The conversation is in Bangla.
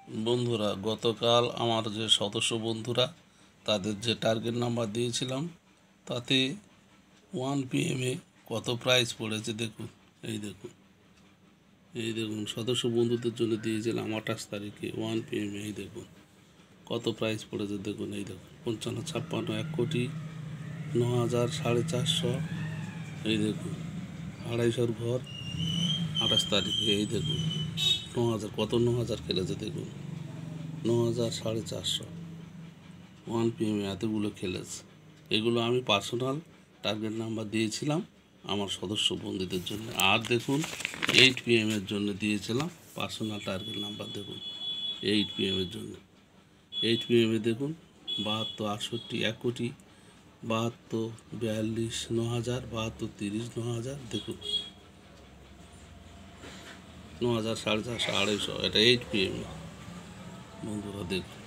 বন্ধুরা, গতকাল আমার যে সদস্য বন্ধুরা তাদের যে টার্গেট নাম্বার দিয়েছিলাম তাতে 1 PM কত প্রাইস পড়েছে দেখুন। এই দেখুন সদস্য বন্ধুদের জন্য দিয়েছিলাম 28 তারিখে 1 PM। এই দেখুন কত প্রাইস পড়েছে দেখুন। এই দেখুন 55, 56, 1,09,000, 450। এই দেখুন 250 ঘর 28 তারিখে। এই দেখুন 9,000, কত 9,000 খেলেছে দেখুন। 9,000, 450, 1 PM এতগুলো খেলেছে। এগুলো আমি পার্সোনাল টার্গেট নাম্বার দিয়েছিলাম আমার সদস্য বন্ধুদের জন্য। আর দেখুন 8 PM জন্য দিয়েছিলাম পার্সোনাল টার্গেট নাম্বার। দেখুন 8 PM জন্য 8 PM দেখুন 72, 68, 1,00,00,000, 72, 42, 9,000, 72, 30, 9,000। দেখুন 9,000, 450, 250। এটা 8 PM বন্ধুরা দেখুন।